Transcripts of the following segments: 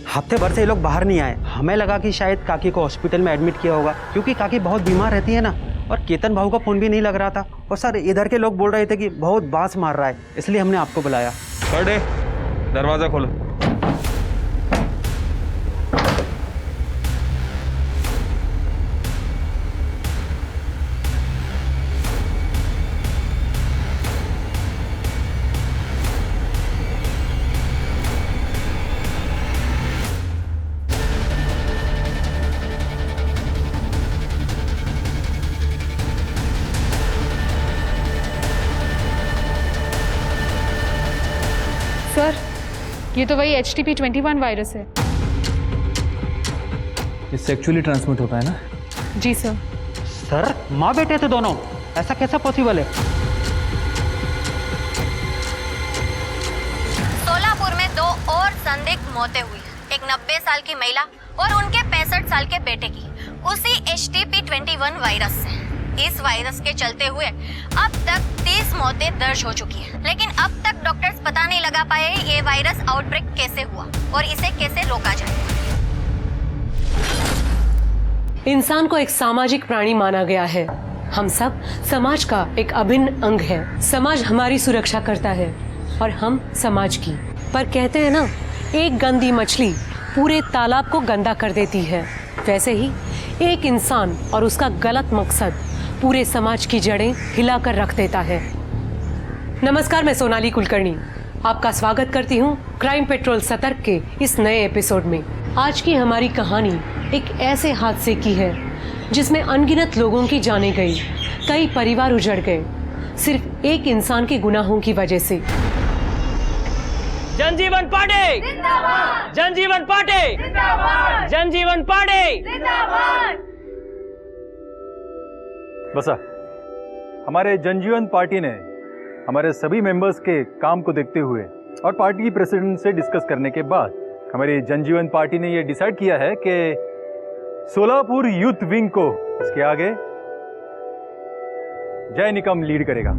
हफ्ते भर से ये लोग बाहर नहीं आए। हमें लगा कि शायद काकी को हॉस्पिटल में एडमिट किया होगा, क्योंकि काकी बहुत बीमार रहती है ना। और केतन भाऊ का फ़ोन भी नहीं लग रहा था। और सर इधर के लोग बोल रहे थे कि बहुत बांस मार रहा है, इसलिए हमने आपको बुलाया। बड़े दरवाज़ा खोलो। सर, ये तो वही HTP-21 वायरस है। ये सेक्सुअली ट्रांसमिट होता है ना? जी सर। सर माँ बेटे थे दोनों, ऐसा कैसा पॉसिबल है? सोलापुर में 2 और संदिग्ध मौतें हुई। एक 90 साल की महिला और उनके 65 साल के बेटे की उसी HTP-21 वायरस से। इस वायरस के चलते हुए अब तक 30 मौतें दर्ज हो चुकी हैं, लेकिन अब तक डॉक्टर्स पता नहीं लगा पाए ये वायरस आउटब्रेक कैसे हुआ और इसे कैसे रोका जाए। इंसान को एक सामाजिक प्राणी माना गया है। हम सब समाज का एक अभिन्न अंग है। समाज हमारी सुरक्षा करता है और हम समाज की। पर कहते हैं ना, एक गंदी मछली पूरे तालाब को गंदा कर देती है। वैसे ही एक इंसान और उसका गलत मकसद पूरे समाज की जड़ें हिलाकर रख देता है। नमस्कार, मैं सोनाली कुलकर्णी आपका स्वागत करती हूँ क्राइम पेट्रोल सतर्क के इस नए एपिसोड में। आज की हमारी कहानी एक ऐसे हादसे की है जिसमें अनगिनत लोगों की जानें गई, कई परिवार उजड़ गए, सिर्फ एक इंसान के गुनाहों की वजह से। जनजीवन पार्टी जिंदाबाद! जनजीवन पार्टी जिंदाबाद! जनजीवन पार्टी जिंदाबाद! बसा, हमारे जनजीवन पार्टी ने हमारे सभी मेंबर्स के काम को देखते हुए और पार्टी की प्रेसिडेंट से डिस्कस करने के बाद हमारी जनजीवन पार्टी ने यह डिसाइड किया है कि सोलापुर यूथ विंग को इसके आगे जय निकम लीड करेगा।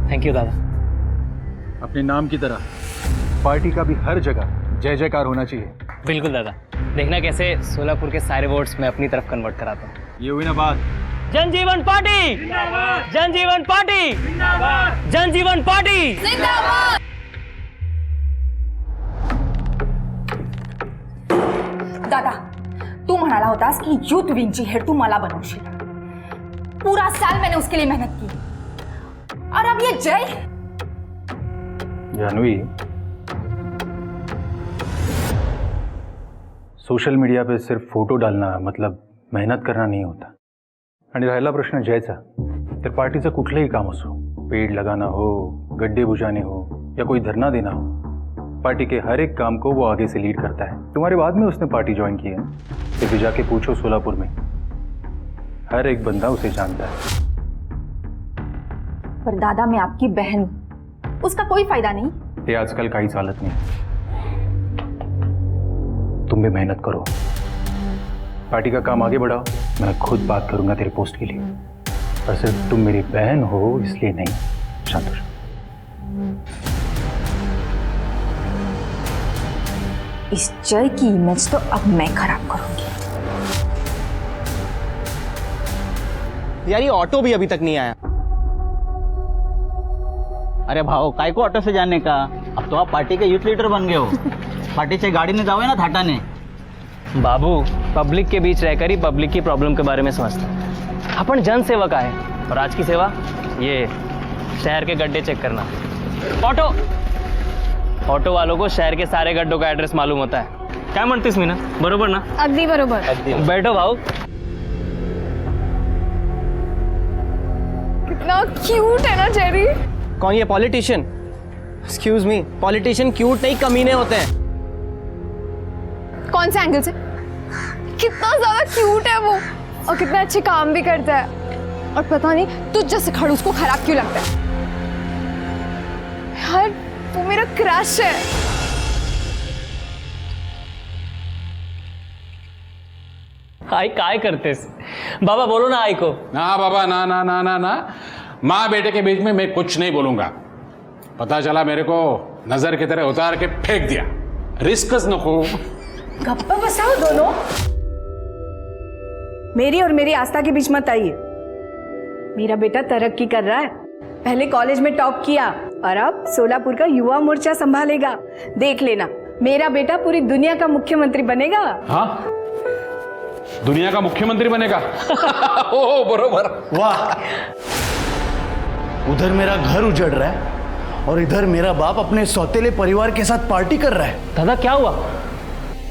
थैंक यू दादा। अपने नाम की तरह पार्टी का भी हर जगह जय जयकार होना चाहिए। बिल्कुल दादा, देखना कैसे सोलापुर के सारे वोट्स मैं अपनी तरफ कन्वर्ट कराता हूँ। ये हुई ना बात। जनजीवन पार्टी जिंदाबाद! जनजीवन पार्टी जिंदाबाद! जनजीवन पार्टी जिंदाबाद! दादा, तू म्हणाला होतास की यूथ विंगची हेड तू मला बनवशील। पूरा साल मैंने उसके लिए मेहनत की और अब ये जय। जानवी, सोशल मीडिया पे सिर्फ फोटो डालना मतलब मेहनत करना नाही होता। आणि राहिला प्रश्न जयचा, तर पार्टीचं कुठलंही काम असो, पेड़ लगाना हो, गड्ढे बुझाने हो या कोई धरना देना हो, पार्टी के हर एक काम को वो आगे से लीड करता है। तुम्हारे बाद में उसने पार्टी ज्वाइन की है, फिर भी जाके पूछो सोलापुर में, हर एक बंदा उसे जानता है। पर दादा, मैं आपकी बहन हूं, उसका कोई फायदा नहीं। ये आजकल काहीच चालत नहीं। तुम भी मेहनत करो, पार्टी का काम आगे बढ़ाओ। मैं खुद बात करूंगा तेरे पोस्ट के लिए, पर सिर्फ तुम मेरी बहन हो इसलिए नहीं। शांत हो जाओ। इस जय की इमेज तो अब मैं खराब करूंगी। यार ये ऑटो भी अभी तक नहीं आया। अरे भाऊ, काय को ऑटो से जाने का, अब तो आप पार्टी के यूथ लीडर बन गए हो। पार्टीच्या गाडीने जावे ना थाटाने। बाबू, पब्लिक के बीच रहकर ही पब्लिक की प्रॉब्लम के बारे में समझते हैं। अपन जन सेवक आए और आज की सेवा ये शहर के गड्ढे चेक करना। ऑटो वालों को शहर के सारे गड्ढों का एड्रेस मालूम होता है। क्या म्हणतेस मीना, बरोबर ना? अगदी बरोबर। बैठो भाऊ। कितना क्यूट है ना जेरी। कौन ये politician? Excuse me, politician cute नहीं कमीने होते हैं। कौन से एंगल से? कितना ज्यादा क्यूट है वो और कितना अच्छे काम भी करता है। और पता नहीं तुझ जैसे खड़ूस को खराब क्यों लगता है। यार वो मेरा क्रश है। आई काय करतेस बाबा, बोलो ना आई को. ना बाबा, ना ना ना ना ना, माँ बेटे के बीच में मैं कुछ नहीं बोलूंगा. पता चला मेरे को नजर की तरह उतार के फेंक दिया. रिस्क नको. गप्पा बसाओ दोनों. मेरी और मेरी आस्था के बीच मत आइए. मेरा बेटा तरक्की कर रहा है. पहले कॉलेज में टॉप किया और अब सोलापुर का युवा मोर्चा संभालेगा. देख लेना, मेरा बेटा पूरी दुनिया का मुख्यमंत्री बनेगा. हाँ, दुनिया का मुख्यमंत्री बनेगा. ओ बरोबर. वाह, उधर मेरा घर उजड़ रहा है और इधर मेरा बाप अपने सौतेले परिवार के साथ पार्टी कर रहा है. दादा क्या हुआ?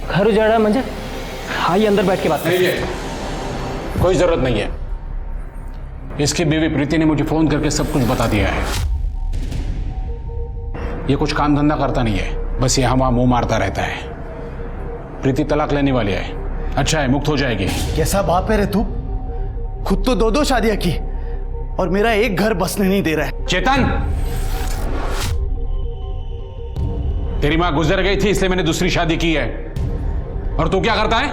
घर उजड़ रहा है म्हणजे? आइए अंदर बैठ के बात नहीं है, कोई जरूरत नहीं है. इसकी बीवी प्रीति ने मुझे फोन करके सब कुछ बता दिया है. ये कुछ काम धंधा करता नहीं है, बस यहाँ वहां मुंह मारता रहता है. प्रीति तलाक लेने वाली है. अच्छा है, मुक्त हो जाएगी. कैसा बाप है रे तू? खुद तो 2-2 शादियां की और मेरा एक घर बसने नहीं दे रहा है. चेतन, तेरी मां गुजर गई थी इसलिए मैंने दूसरी शादी की है. और तू क्या करता है?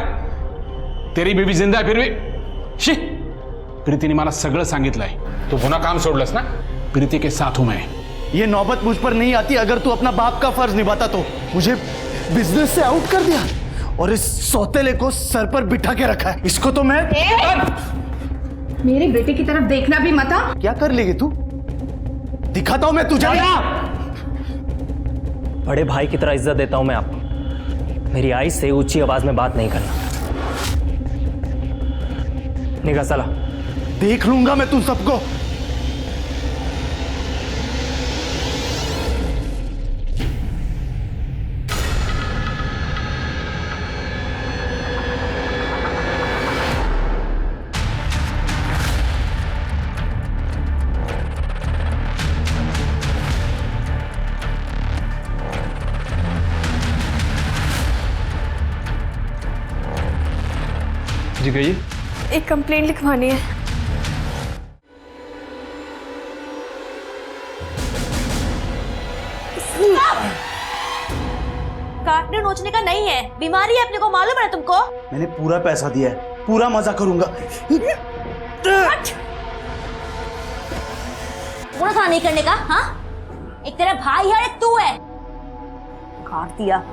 तेरी बीवी जिंदा है फिर भी. शी, प्रीतीने मला सगळं सांगितलंय. तू पुन्हा काम सोडलंस ना. प्रीति के साथ हूं मैं. ये नौबत मुझ पर नहीं आती अगर तू अपना बाप का फर्ज निभाता तो. मुझे बिजनेस से आउट कर दिया और इस सौतेले को सर पर बिठा के रखा है. इसको तो मैं मेरे बेटे की तरफ देखना भी मत. क्या कर लेगी तू? दिखाता हूं मैं तुझे. बड़े भाई की तरह इज्जत देता हूं मैं आपको. मेरी आई से ऊंची आवाज में बात नहीं करना. निकाल साला. देख लूंगा मैं तुम सबको. जी कहिए. एक कंप्लेंट लिखवानी है. काटने नोचने का नहीं है, बीमारी है अपने को मालूम है तुमको. मैंने पूरा पैसा दिया है, पूरा मजा करूंगा. पूरा था नहीं करने का. हाँ, एक तेरा भाई है, एक तू है. काट दिया,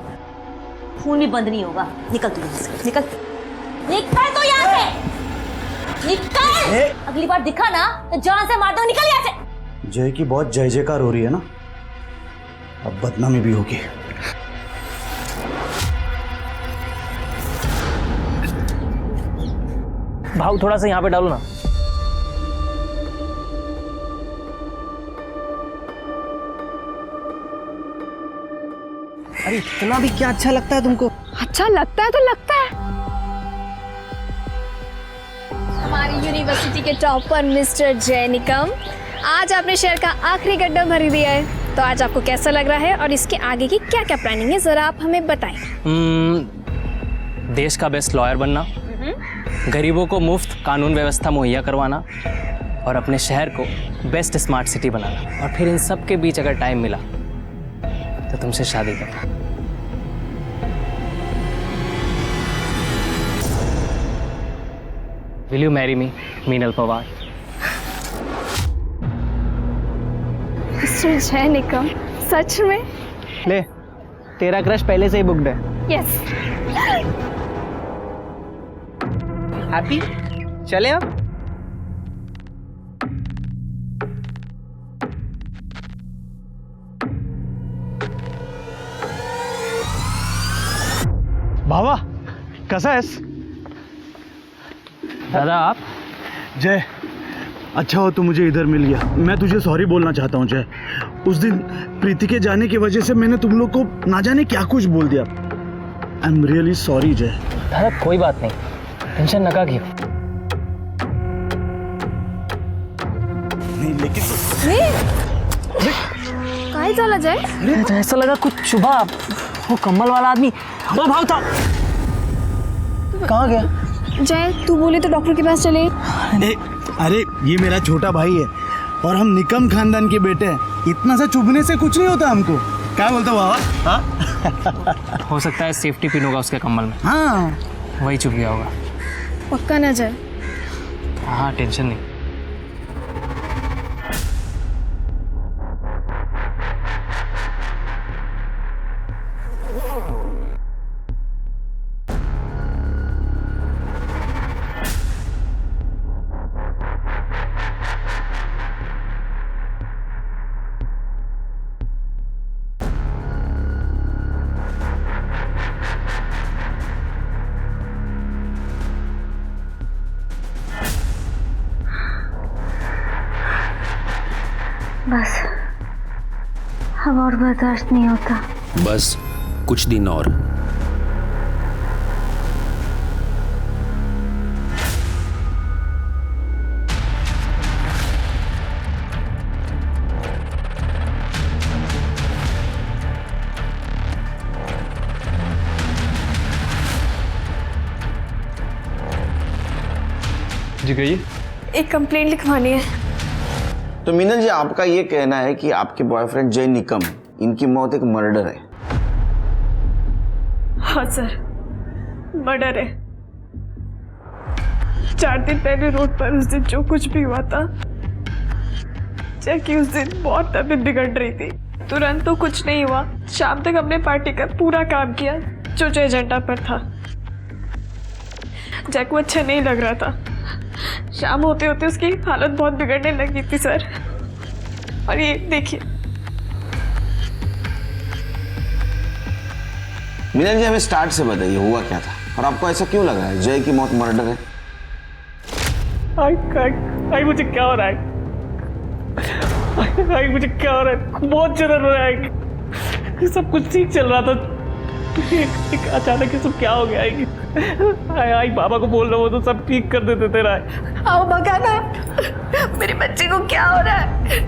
खून भी बंद नहीं होगा. निकल तू यहाँ से, निकल निकल तो यहाँ से, निकल. अगली बार दिखा ना तो जान से मार दो. निकल यहाँ से. जय की बहुत जय जयकार हो रही है ना, अब बदनामी भी होगी. भाव थोड़ा सा यहाँ पे डालो ना. अरे इतना भी क्या अच्छा लगता है तुमको? अच्छा लगता है तो लगता है. हमारी यूनिवर्सिटी के टॉपर मिस्टर जय निकम, आज आपने शहर का आखिरी गड्ढा भर दिया है. तो आज आपको कैसा लग रहा है और इसके आगे की क्या क्या प्लानिंग है, जरा आप हमें बताएं. देश का बेस्ट लॉयर बनना, गरीबों को मुफ्त कानून व्यवस्था मुहैया करवाना और अपने शहर को बेस्ट स्मार्ट सिटी बनाना. और फिर इन सब के बीच अगर टाइम मिला तो तुमसे शादी करना. Will you marry me, Meenal Pawar? Mister जय निकम, सच में? ले, तेरा क्रश पहले से ही बुक्ड है. यस. हैप्पी? चले अब. भावा, कसा आहेस? दादा आप? जय, अच्छा हो तू मुझे इधर मिल गया. मैं तुझे सॉरी बोलना चाहता हूँ जय. उस दिन प्रीति के जाने की वजह से मैंने तुम लोग को ना जाने क्या कुछ बोल दिया. आई एम रियली सॉरी जय. दादा कोई बात नहीं, टेंशन नका घेऊ. नहीं लेकिन काय झालं जय? तो ऐसा लगा कुछ चुभा. वो कम्बल वाला आदमी वो भाव था. कहाँ गया? जय, तू बोले तो डॉक्टर के पास चले. अरे ये मेरा छोटा भाई है और हम निकम खानदान के बेटे हैं. इतना सा चुभने से कुछ नहीं होता हमको. क्या बोलता हो बाबा? हाँ? हो सकता है सेफ्टी पिन होगा उसके कम्बल में. हाँ, वही चुभ गया होगा. पक्का ना जाए। हाँ टेंशन नहीं। बस अब और बर्दाश्त नहीं होता। बस कुछ दिन और। जी कहिए। एक कंप्लेंट लिखवानी है। तो मीनल जी, आपका ये कहना है कि आपके बॉयफ्रेंड जय निकम, इनकी मौत एक मर्डर है? हाँ सर, मर्डर है। 4 दिन पहले रोड पर उस दिन जो कुछ भी हुआ था, जय की उस दिन बहुत तबीयत बिगड़ रही थी। तुरंत तो कुछ नहीं हुआ, शाम तक हमने पार्टी का पूरा काम किया जो जो एजेंडा पर था। जय को अच्छा नहीं लग रहा था, शाम होते होते उसकी हालत बहुत बिगड़ने लगी थी सर। और ये देखिए। मीनल जी, हमें स्टार्ट से बताइए हुआ क्या था और आपको ऐसा क्यों लग रहा है जय की मौत मर्डर है? आई मुझे क्या हो रहा है? आई मुझे क्या हो रहा है? बहुत जलन हो रहा है। सब कुछ ठीक चल रहा था, एक अचानक ये सब क्या हो गया? आई बाबा को बोल रहा हूँ तो सब ठीक कर देते तेरा। आओ बगाना, मेरे बच्चे को क्या हो रहा है?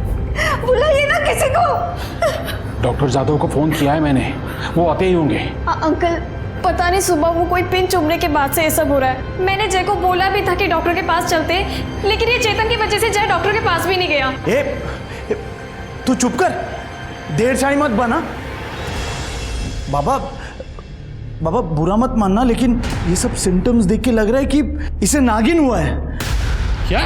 बुलाइए ना किसी को। डॉक्टर जादव को फोन किया है मैंने, वो आते ही होंगे। अंकल, पता नहीं सुबह वो कोई पिन चुभने के बाद से ये सब हो रहा है। मैंने जय को बोला भी था कि डॉक्टर के पास चलते, लेकिन ये चेतन की वजह से जय डॉक्टर के पास भी नहीं गया। तू चुप कर, देर शाही मत बना। बाबा बुरा मत मानना, लेकिन ये सब सिम्टम्स देख के लग रहा है कि इसे नागिन हुआ है। क्या?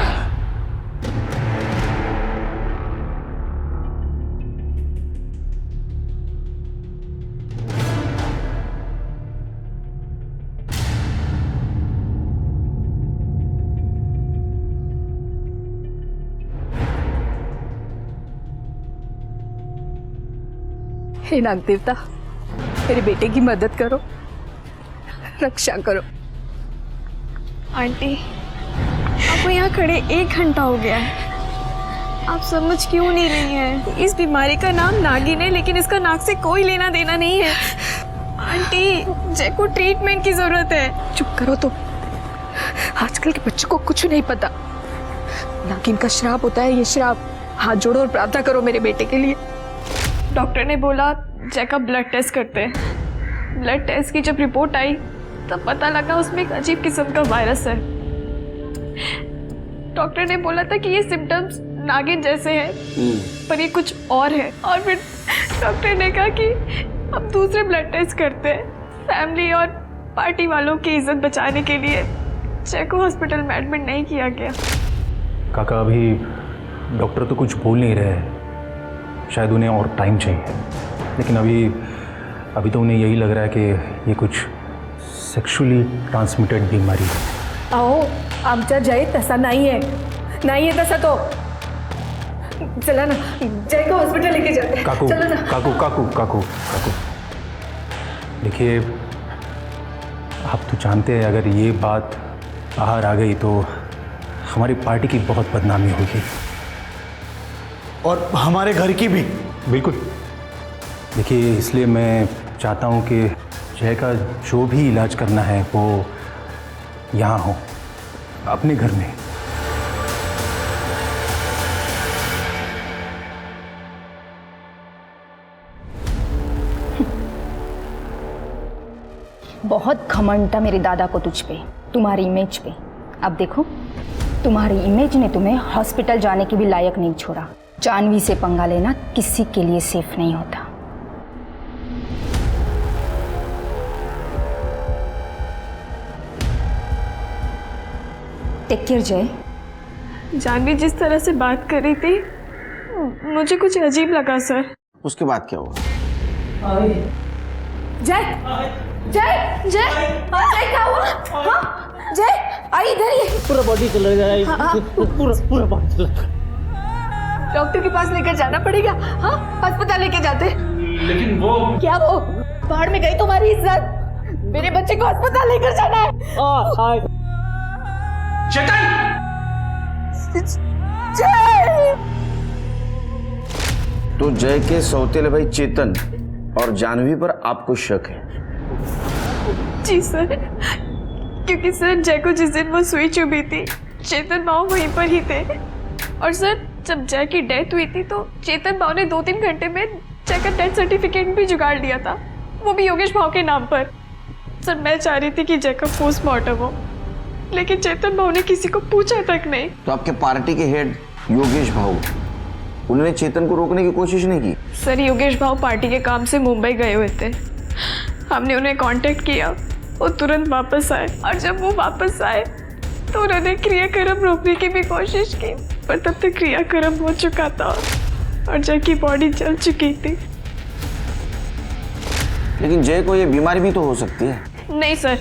हे नाग देवता, मेरे बेटे की मदद करो, रक्षा करो। आंटी, आपको यहाँ खड़े 1 घंटा हो गया है, आप समझ क्यों नहीं रही हैं? इस बीमारी का नाम नागिन है, लेकिन इसका नाक से कोई लेना देना नहीं है। आंटी, जय को ट्रीटमेंट की जरूरत है। चुप करो तो, आजकल के बच्चों को कुछ नहीं पता। नागिन का श्राप होता है ये श्राप। हाथ जोड़ो और प्रार्थना करो मेरे बेटे के लिए। डॉक्टर ने बोला जय का ब्लड टेस्ट करते हैं। ब्लड टेस्ट की जब रिपोर्ट आई तब पता लगा उसमें एक अजीब किस्म का वायरस है। डॉक्टर ने बोला था कि ये सिम्टम्स नागिन जैसे हैं, पर ये कुछ और है। और फिर डॉक्टर ने कहा कि अब दूसरे ब्लड टेस्ट करते हैं। फैमिली और पार्टी वालों की इज्जत बचाने के लिए जय को हॉस्पिटल में एडमिट नहीं किया गया। काका, अभी डॉक्टर तो कुछ बोल नहीं रहे हैं, शायद उन्हें और टाइम चाहिए। लेकिन अभी तो उन्हें यही लग रहा है कि ये कुछ सेक्सुअली ट्रांसमिटेड बीमारी है। आओ, आमचा जय तसा नहीं है तसा तो। चला ना, जय को हॉस्पिटल लेके जाते हैं। काकू, चलो ना। काकू, देखिए, आप तो जानते हैं अगर ये बात बाहर आ गई तो हमारी पार्टी की बहुत बदनामी होगी और हमारे घर की भी। बिल्कुल। देखिए, इसलिए मैं चाहता हूँ कि जय का जो भी इलाज करना है वो यहाँ हो, अपने घर में। बहुत घमंड था मेरे दादा को तुझ पे, तुम्हारी इमेज पे। अब देखो, तुम्हारी इमेज ने तुम्हें हॉस्पिटल जाने के भी लायक नहीं छोड़ा। जानवी से पंगा लेना किसी के लिए सेफ नहीं होता। टेक केयर जय। जानवी जिस तरह से बात कर रही थी मुझे कुछ अजीब लगा सर। उसके बाद क्या हुआ? जय जय जय जय क्या हुआ? हाँ जय आई इधर ही। पूरा बॉडी चल रहा है, पूरा बॉडी चल रहा है। डॉक्टर के पास लेकर जाना पड़ेगा। हाँ अस्पताल लेके जाते। लेकिन वो क्या वो बाहर में गई तुम्हारी इज्जत? मेरे बच्चे को अस्पताल लेकर जाना है। चेतन! जय तो जय के सौतेले भाई चेतन और जानवी पर आपको शक है? जी सर, क्योंकि सर जय को जिस दिन वो सुई चुभी थी चेतन बाबू वहीं पर ही थे। और सर जब जय की डेथ हुई थी तो चेतन बाबू ने 2-3 घंटे में जय का डेथ सर्टिफिकेट भी जुगाड़ लिया था, वो भी योगेश भाव के नाम पर। सर मैं चाह रही थी कि जय का पोस्टमार्टम हो, लेकिन चेतन भाव ने किसी को पूछा तक नहीं। तो आपके पार्टी के हेड योगेश भाऊ, उन्होंने चेतन को रोकने की कोशिश नहीं की? सर योगेश भाव पार्टी के काम से मुंबई गए हुए थे, हमने उन्हें कांटेक्ट किया, वो तुरंत वापस आए। और जब वो वापस आए तो उन्होंने क्रियाक्रम रोकने की भी कोशिश की, पर तब तक क्रियाक्रम हो चुका था और जय की बॉडी जल चुकी थी। लेकिन जय को ये बीमारी भी तो हो सकती है। नहीं सर,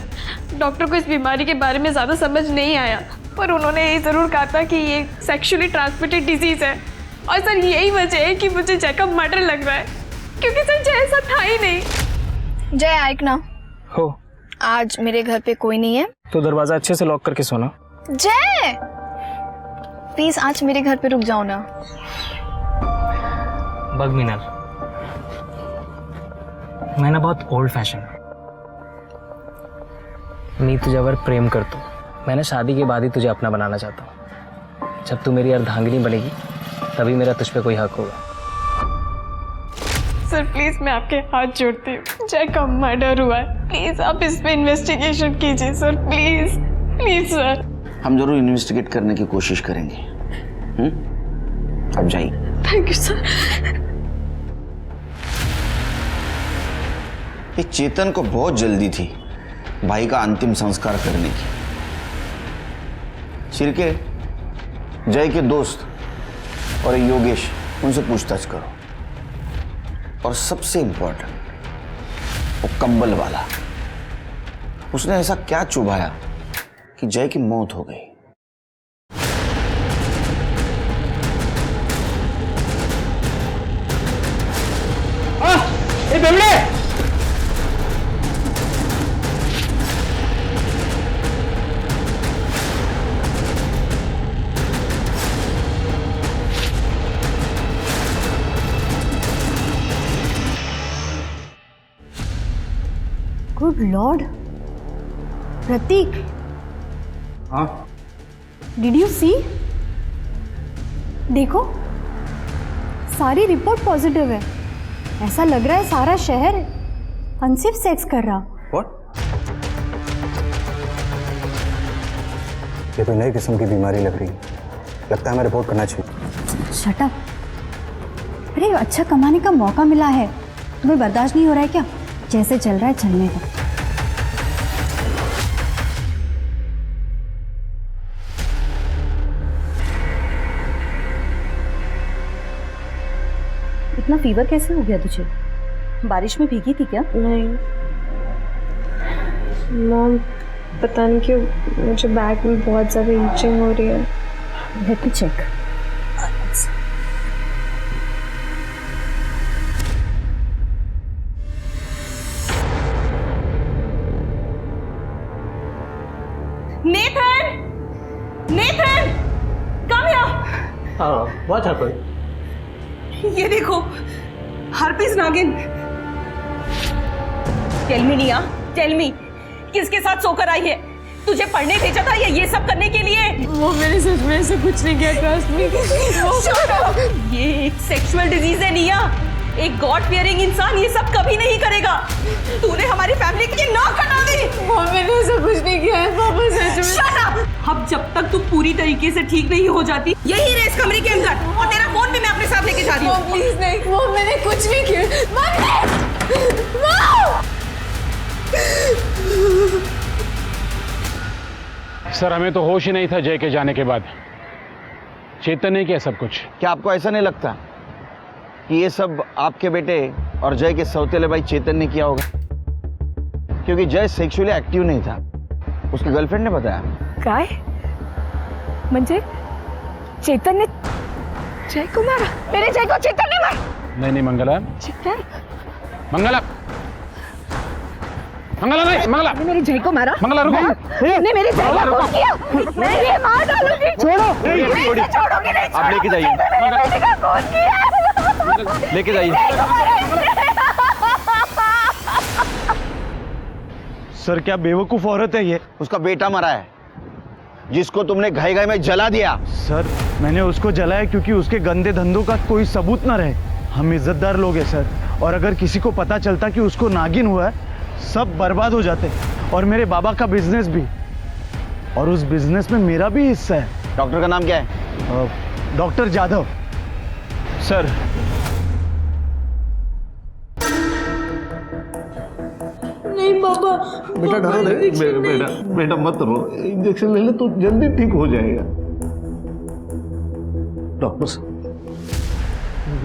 डॉक्टर को इस बीमारी के बारे में ज़्यादा समझ नहीं आया, पर उन्होंने ये ज़रूर कहा था कि ये सेक्सुअली ट्रांसमिटेड डिजीज़ है। और सर यही वजह है कि मुझे जय का मर्डर लग रहा है, क्योंकि सर जय ऐसा था ही नहीं। जय आइक ना हो आज मेरे घर पे कोई नहीं है तो दरवाजा अच्छे से लॉक करके सोना। जय प्लीज आज मेरे घर पे रुक जाओ ना। बघ मीनल, मैं ना बहुत ओल्ड फैशन मी तुझ्यावर प्रेम करतो। मैं ना शादी के बाद ही तुझे अपना बनाना चाहता हूँ। जब तू मेरी अर्धांगिनी बनेगी तभी मेरा तुझ पे कोई हक होगा। सर प्लीज मैं आपके हाथ जोड़ती हूँ, जय का मर्डर हुआ है, प्लीज आप इस पे इन्वेस्टिगेशन कीजिए सर, प्लीज प्लीज सर। हम जरूर इन्वेस्टिगेट करने की कोशिश करेंगे। अब जाइए। Thank you sir. ये चेतन को बहुत जल्दी थी भाई का अंतिम संस्कार करने की। शिरके, जय के दोस्त और योगेश, उनसे पूछताछ करो। और सबसे इंपॉर्टेंट वो कंबल वाला, उसने ऐसा क्या चुभाया कि जय की मौत हो गई? गुड लॉर्ड प्रतीक, हाँ डिड यू सी? देखो सारी रिपोर्ट पॉजिटिव है। ऐसा लग रहा है सारा शहर अनसेफ सेक्स कर रहा। व्हाट? ये कोई नई किस्म की बीमारी लग रही है, लगता है हमें रिपोर्ट करना चाहिए। Shut up. अरे अच्छा कमाने का मौका मिला है, तुम्हें बर्दाश्त नहीं हो रहा है क्या? जैसे चल रहा है चलने दो। इतना फीवर कैसे हो गया तुझे? बारिश में भीगी थी क्या? नहीं मॉम, पता नहीं क्यों मुझे बैक में बहुत ज़्यादा ईचिंग हो रही है। Let me check. Nathan, Nathan, come here. What happened? ये देखो हरपीस नागिन। टेल मी निया, टेल मी किसके साथ सोकर आई है? तुझे पढ़ने भेजा था या ये सब करने के लिए? वो मैंने सच में ऐसा कुछ नहीं किया, ट्रस्ट मी। ये एक सेक्सुअल डिजीज है निया, एक गॉड फियरिंग इंसान ये सब कभी नहीं करेगा। तूने हमारी फैमिली की नाक कटा दी। वो मैंने ऐसा कुछ नहीं किया है पापा, सच में। Shut up! अब जब तक तू पूरी तरीके से ठीक नहीं हो जाती यही रहे इस कमरे के अंदर, और तेरा फोन भी मैं अपने साथ लेके जा रही हूँ। प्लीज नहीं, वो मैंने कुछ नहीं किया। सर हमें तो होश ही नहीं था जय के जाने के बाद। चेतन ने किया सब कुछ। क्या आपको ऐसा नहीं लगता कि ये सब आपके बेटे और जय के सौतेले भाई चेतन ने किया होगा? क्योंकि जय सेक्सुअली एक्टिव नहीं था, उसकी गर्लफ्रेंड ने बताया। काय म्हणजे चेतन ने जय को मारा? मेरे जय को चेतन ने मारा? नहीं मंगला, चेतन मंगला, मंगला नहीं, मंगला ने मेरे जय को मारा? मंगला रुको, ने मेरे जय को खून किया। मैं ये मार डालूंगी। छोड़ो, छोड़ोगी नहीं। आप लेके जाइए, लेके जाइए। सर क्या बेवकूफ औरत है ये? उसका बेटा मरा है जिसको तुमने घाई घाई में जला दिया। सर मैंने उसको जलाया क्योंकि उसके गंदे धंधों का कोई सबूत ना रहे। हम इज्जतदार लोग हैं सर, और अगर किसी को पता चलता कि उसको नागिन हुआ है, सब बर्बाद हो जाते, और मेरे बाबा का बिजनेस भी, और उस बिजनेस में मेरा भी हिस्सा है। डॉक्टर का नाम क्या है? डॉक्टर जाधव। सर नहीं बाबा, बेटा डरो नहीं, बेटा मत रो, इंजेक्शन ले ले तो जल्दी ठीक हो जाएगा। डॉक्टर साहब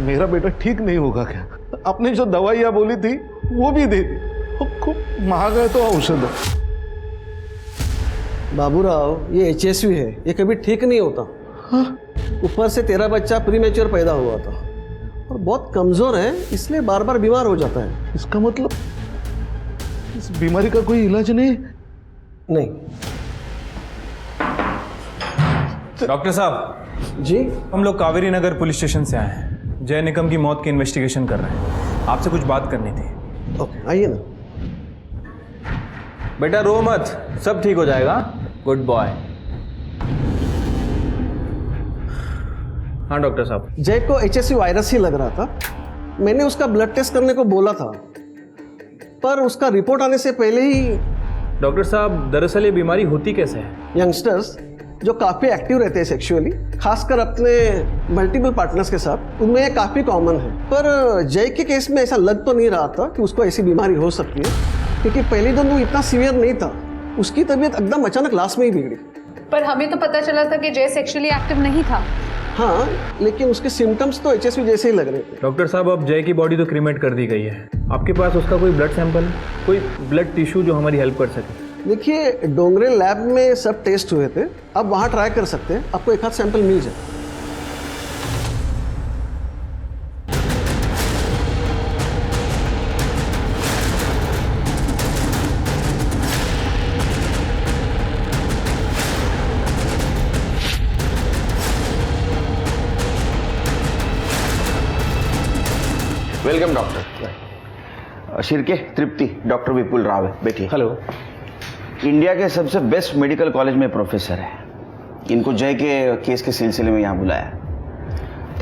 मेरा बेटा ठीक नहीं होगा क्या? आपने जो दवाइयाँ बोली थी वो भी दे दी, खूब महंगा है तो औषध है। बाबूराव ये HSV है, ये कभी ठीक नहीं होता। ऊपर से तेरा बच्चा प्रीमेच्योर पैदा हुआ था और बहुत कमजोर है, इसलिए बार बार बीमार हो जाता है। इसका मतलब इस बीमारी का कोई इलाज नहीं? नहीं। डॉक्टर साहब जी, हम लोग कावेरी नगर पुलिस स्टेशन से आए हैं, जय निकम की मौत की इन्वेस्टिगेशन कर रहे हैं। आपसे कुछ बात करनी थी। ओके आइए ना। बेटा रो मत, सब ठीक हो जाएगा। Good boy. हाँ डॉक्टर साहब। जय को HSV वायरस ही लग रहा था। मैंने उसका ब्लड टेस्ट करने को बोला था, पर उसका रिपोर्ट आने से पहले ही। डॉक्टर साहब दरअसल ये बीमारी होती कैसे है? यंगस्टर्स जो काफ़ी एक्टिव रहते हैं सेक्सुअली, खासकर अपने मल्टीपल पार्टनर्स के साथ, उनमें ये काफ़ी कॉमन है। पर जय के केस में ऐसा लग तो नहीं रहा था कि उसको ऐसी बीमारी हो सकती है, क्योंकि पहले दिन वो इतना सीवियर नहीं था। उसकी तबीयत एकदम अचानक लास्ट में ही बिगड़ी। पर हमें तो पता चला था कि जय सेक्सुअली एक्टिव नहीं था। हाँ, लेकिन उसके सिम्टम्स तो HSV जैसे ही लग रहे थे। डॉक्टर साहब अब जय की बॉडी तो क्रीमेट कर दी गई है, आपके पास उसका कोई ब्लड सैंपल, कोई ब्लड टिश्यू जो हमारी हेल्प कर सके? देखिए डोंगरे लैब में सब टेस्ट हुए थे, अब वहाँ ट्राई कर सकते हैं, आपको एक आध सैंपल मिल जाए। Welcome doctor. Shirke Trupti, doctor Vipul Rao है, बैठिए। हेलो। इंडिया के सबसे बेस्ट मेडिकल कॉलेज में प्रोफेसर है, इनको जय के केस के सिलसिले में यहाँ बुलाया।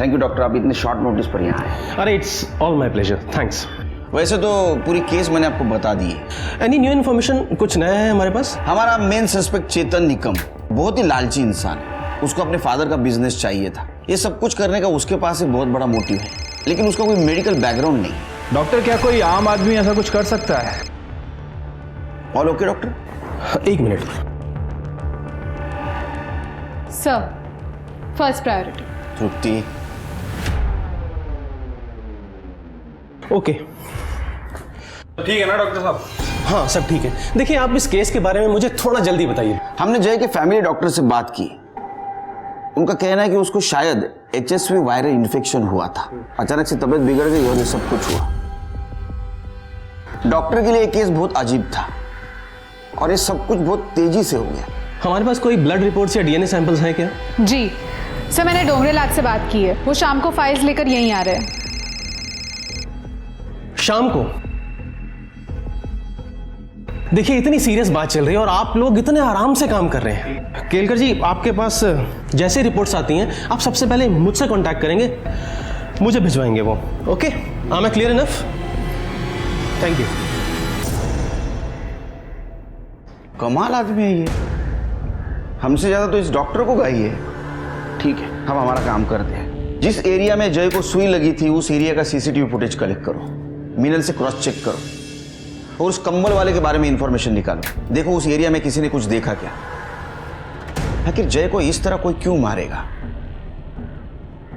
थैंक यू डॉक्टर, आप इतने शॉर्ट नोटिस पर यहाँ आए। अरे it's all my pleasure, thanks. वैसे तो पूरी केस मैंने आपको बता दी है। एनी न्यू इन्फॉर्मेशन, कुछ नया है हमारे पास? हमारा मेन सस्पेक्ट चेतन निकम बहुत ही लालची इंसान है। उसको अपने फादर का बिजनेस चाहिए था। ये सब कुछ करने का उसके पास एक बहुत बड़ा मोटिव है, लेकिन उसका कोई मेडिकल बैकग्राउंड नहीं। डॉक्टर क्या कोई आम आदमी ऐसा कुछ कर सकता है? All okay doctor? एक मिनट सर, फर्स्ट प्रायोरिटी। तृप्ति ओके, ठीक है ना डॉक्टर साहब? हाँ सब ठीक है। देखिए आप इस केस के बारे में मुझे थोड़ा जल्दी बताइए। हमने जय के फैमिली डॉक्टर से बात की। उनका कहना है कि उसको शायद HSV वायरल इन्फेक्शन हुआ था, अचानक से तबीयत बिगड़ गई और ये सब कुछ हुआ। डॉक्टर के लिए ये केस बहुत अजीब था और ये सब कुछ बहुत तेजी से हो गया। हमारे पास कोई ब्लड रिपोर्ट्स या DNA सैंपल्स हैं क्या? जी सर, मैंने डोंगरे लैब से बात की है, वो शाम को फाइल्स लेकर यहीं आ रहे हैं। शाम को? देखिए इतनी सीरियस बात चल रही है और आप लोग इतने आराम से काम कर रहे हैं। केलकर जी आपके पास जैसे रिपोर्ट्स आती हैं आप सबसे पहले मुझसे कांटेक्ट करेंगे, मुझे भिजवाएंगे वो। Okay, I M clear enough? Thank you. कमाल आदमी है ये, हमसे ज्यादा तो इस डॉक्टर को गाई है। ठीक है, हम हमारा काम करते हैं। जिस एरिया में जय को सुई लगी थी उस एरिया का CCTV फुटेज कलेक्ट करो, मिनल से क्रॉस चेक करो और उस कंबल वाले के बारे में इंफॉर्मेशन निकालो। देखो उस एरिया में किसी ने कुछ देखा क्या। आखिर जय को इस तरह कोई क्यों मारेगा?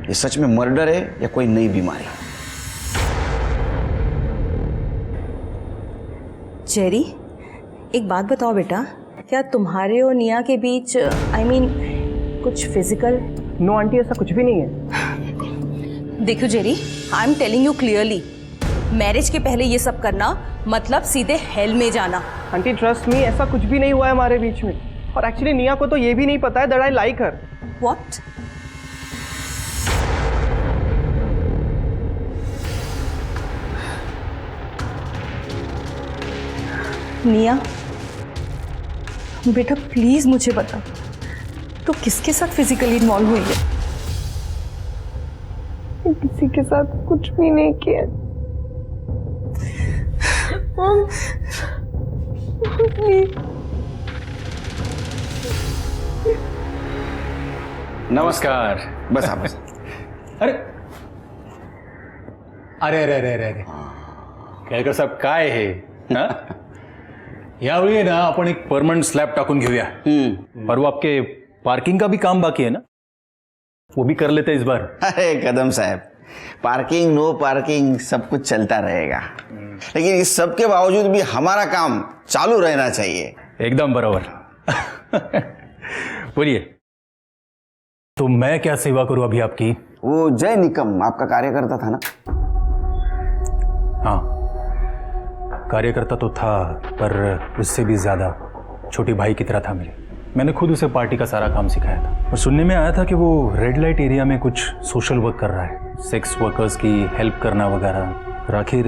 ये सच में मर्डर है या कोई नई बीमारी? जेरी, एक बात बताओ बेटा, क्या तुम्हारे और निया के बीच कुछ फिजिकल? नो आंटी, ऐसा कुछ भी नहीं है। देखो Jerry, I am telling you clearly, marriage के पहले ये सब करना मतलब सीधे हेल में जाना। आंटी ट्रस्ट मी, ऐसा कुछ भी नहीं हुआ है हमारे बीच में। और एक्चुअली निया को तो ये भी नहीं पता है that I like her. What? निया बेटा प्लीज मुझे बता, तो किसके साथ फिजिकली इन्वॉल्व हुई है? किसी के साथ कुछ भी नहीं किया। नमस्कार। बस आप अरे अरे अरे अरे अरे केळकर साहेब काय हे? यावेळी ना आपण एक परमनंट स्लॅब टाकून घेऊया। और वो आपके पार्किंग का भी काम बाकी है ना, वो भी कर लेते इस बार। अरे कदम साहब, पार्किंग नो पार्किंग सब कुछ चलता रहेगा, लेकिन इस सब के बावजूद भी हमारा काम चालू रहना चाहिए। एकदम बराबर। बोलिए, तो मैं क्या सेवा करूं अभी आपकी? वो जय निकम आपका कार्यकर्ता था ना? हाँ, कार्यकर्ता तो था, पर उससे भी ज्यादा छोटे भाई की तरह था मेरे। मैंने खुद उसे पार्टी का सारा काम सिखाया था। और सुनने में आया था कि वो रेड लाइट एरिया में कुछ सोशल वर्क कर रहा है, सेक्स वर्कर्स की हेल्प करना वगैरह। और आखिर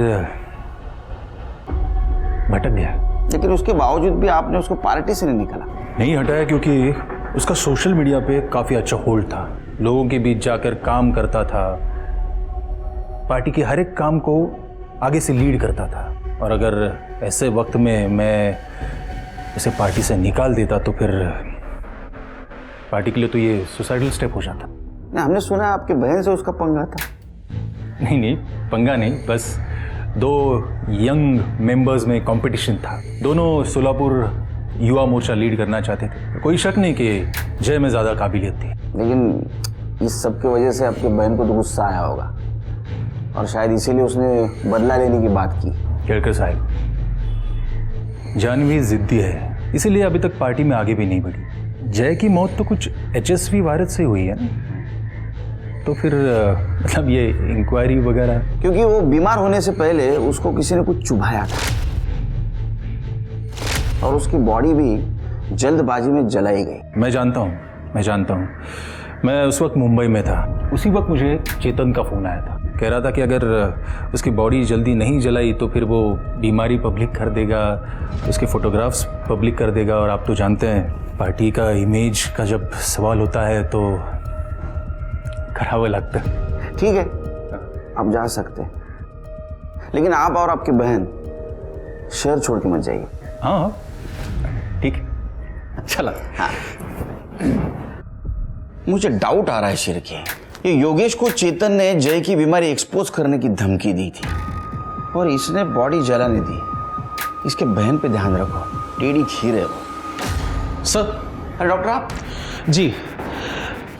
भटक गया। लेकिन उसके बावजूद भी आपने उसको पार्टी से नहीं निकाला? नहीं हटाया, क्योंकि उसका सोशल मीडिया पे काफी अच्छा होल्ड था, लोगों के बीच जाकर काम करता था, पार्टी के हर एक काम को आगे से लीड करता था। और अगर ऐसे वक्त में मैं इसे पार्टी से निकाल देता तो फिर पार्टी के लिए तो ये सुसाइडल स्टेप हो जाता। नहीं, हमने सुना आपके बहन से उसका पंगा था। नहीं, पंगा नहीं, बस दो यंग मेंबर्स में कंपटीशन था। दोनों सोलापुर युवा मोर्चा लीड करना चाहते थे। कोई शक नहीं कि जय में ज़्यादा काबिलियत थी। लेकिन इस सब की वजह से आपके बहन को तो गुस्सा आया होगा, और शायद इसीलिए उसने बदला लेने की बात की। केळकर साहब, जानवी जिद्दी है, इसीलिए अभी तक पार्टी में आगे भी नहीं बढ़ी। जय की मौत तो कुछ HSV वायरस से हुई है ना, तो फिर मतलब ये इंक्वायरी वगैरह। क्योंकि वो बीमार होने से पहले उसको किसी ने कुछ चुभाया था, और उसकी बॉडी भी जल्दबाजी में जलाई गई। मैं जानता हूँ। मैं उस वक्त मुंबई में था। उसी वक्त मुझे चेतन का फ़ोन आया था, कह रहा था कि अगर उसकी बॉडी जल्दी नहीं जलाई तो फिर वो बीमारी पब्लिक कर देगा, उसके फोटोग्राफ्स पब्लिक कर देगा। और आप तो जानते हैं, पार्टी का इमेज का जब सवाल होता है तो करावा लगता है। ठीक है, आप जा सकते हैं, लेकिन आप और आपकी बहन शहर छोड़ के मत जाइए। हाँ ठीक है, चला। हाँ, मुझे डाउट आ रहा है शिरके, ये योगेश को चेतन ने जय की बीमारी एक्सपोज करने की धमकी दी थी, और इसने बॉडी जलाने दी। इसके बहन पे ध्यान रखो, टेढ़ी खीर है वो। सर। अरे डॉक्टर आप? जी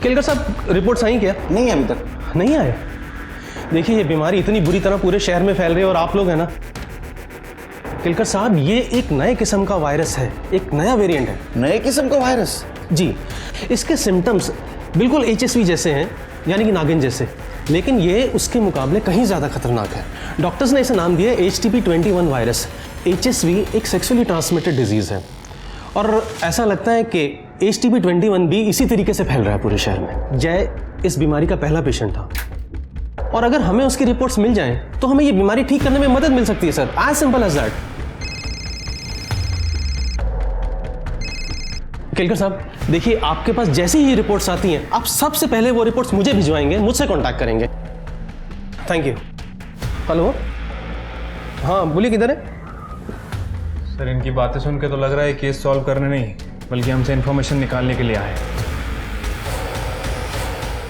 केलकर साहब, रिपोर्ट्स आई क्या? नहीं अभी तक नहीं आए। देखिए, ये बीमारी इतनी बुरी तरह पूरे शहर में फैल रही है, और आप लोग हैं ना केलकर साहब, ये एक नए किस्म का वायरस है, एक नया वेरिएंट है। नए किस्म का वायरस? जी, इसके सिम्टम्स बिल्कुल HSV जैसे हैं, यानी कि नागिन जैसे, लेकिन ये उसके मुकाबले कहीं ज़्यादा खतरनाक है। डॉक्टर्स ने इसे नाम दिया HTP-21 वायरस। HSV एक सेक्सुअली ट्रांसमिटेड डिजीज़ है, और ऐसा लगता है कि HTP-21 भी इसी तरीके से फैल रहा है पूरे शहर में। जय इस बीमारी का पहला पेशेंट था, और अगर हमें उसकी रिपोर्ट्स मिल जाएं तो हमें ये बीमारी ठीक करने में मदद मिल सकती है sir, as simple as that. Kelkar साहब, देखिए, आपके पास जैसे ही ये रिपोर्ट्स आती हैं, आप सबसे पहले वो रिपोर्ट्स मुझे भिजवाएंगे, मुझसे कांटेक्ट करेंगे। Thank you. हेलो, हाँ बोलिए, किधर है? सर, इनकी बातें सुन के तो लग रहा है केस सॉल्व करने नहीं, बल्कि हमसे इन्फॉर्मेशन निकालने के लिए आए।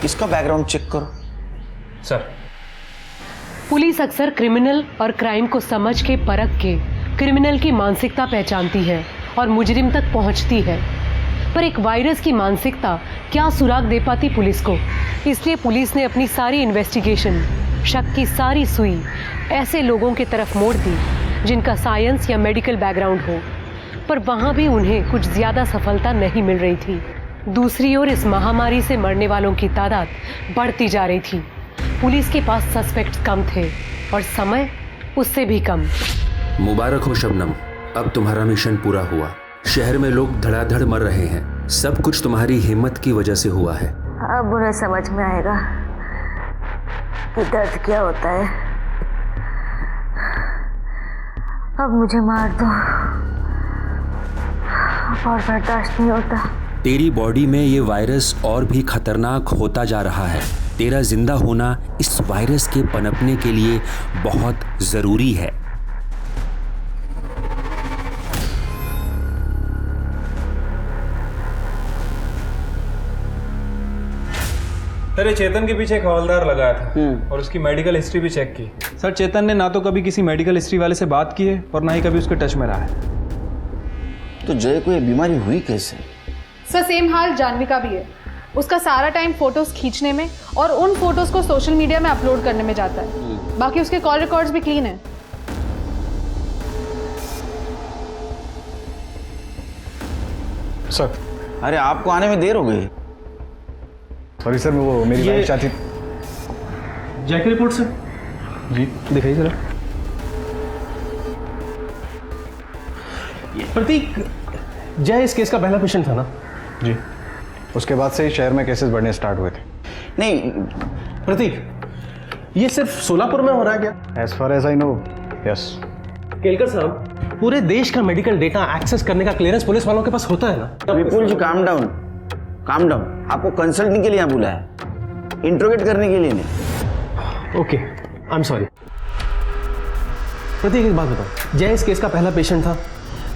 इसका बैकग्राउंड चेक करो। सर, पुलिस अक्सर क्रिमिनल और क्राइम को समझ के परख के क्रिमिनल की मानसिकता पहचानती है और मुजरिम तक पहुंचती है। पर एक वायरस की मानसिकता क्या सुराग दे पाती पुलिस को। इसलिए पुलिस ने अपनी सारी इन्वेस्टिगेशन, शक की सारी सुई ऐसे लोगों की तरफ मोड़ दी जिनका साइंस या मेडिकल बैकग्राउंड हो, पर वहाँ भी उन्हें कुछ ज़्यादा सफलता नहीं मिल रही थी। दूसरी ओर इस महामारी से मरने वालों की तादाद बढ़ती जा रही थी। पुलिस के पास सस्पेक्ट्स कम थे और समय उससे भी कम। मुबारक हो शबनम, अब तुम्हारा मिशन पूरा हुआ। शहर में लोग धड़ाधड़ मर रहे हैं, सब कुछ तुम्हारी हिम्मत की वजह से हुआ है। अब उन्हें समझ में आएगा कि दर्द क्या होता है। अब मुझे मार दो, और बर्दाश्त नहीं होता। तेरी बॉडी में ये वायरस और भी खतरनाक होता जा रहा है। तेरा जिंदा होना इस वायरस के पनपने के लिए बहुत जरूरी है। सर, ये चेतन के पीछे एक हवलदार लगाया था और उसकी मेडिकल हिस्ट्री भी चेक की। सर, चेतन ने ना तो कभी किसी मेडिकल हिस्ट्री वाले से बात की है और ना ही कभी उसके टच में रहा है। तो जय को ये बीमारी हुई कैसे? सर, सेम हाल जानवी का भी है। उसका सारा टाइम फोटोज खींचने में और उन फोटोज को सोशल मीडिया में अपलोड करने में जाता है। बाकी उसके कॉल रिकॉर्ड्स भी क्लीन है। सर, अरे आपको आने में देर हो गई। सॉरी सर, वो मेरी वाइफ चाहती। जय की रिपोर्ट सर। जी दिखाइए जरा। प्रतीक, जय इस केस का पहला पेशेंट था ना? जी, उसके बाद से ही शहर में केसेस बढ़ने स्टार्ट हुए थे। नहीं प्रतीक, ये सिर्फ सोलापुर में हो रहा है क्या? As far as I know, yes. Kelkar साहब, पूरे देश का मेडिकल डेटा एक्सेस करने का क्लियरेंस पुलिस वालों के पास होता है ना? विपुल जी, काम डाउन, काम डाउन। आपको कंसल्टिंग के लिए यहाँ बुलाया, इंट्रोगेट करने के लिए नहीं। Okay, I am sorry. Prateek, एक बात बताओ, जय इस केस का पहला पेशेंट था।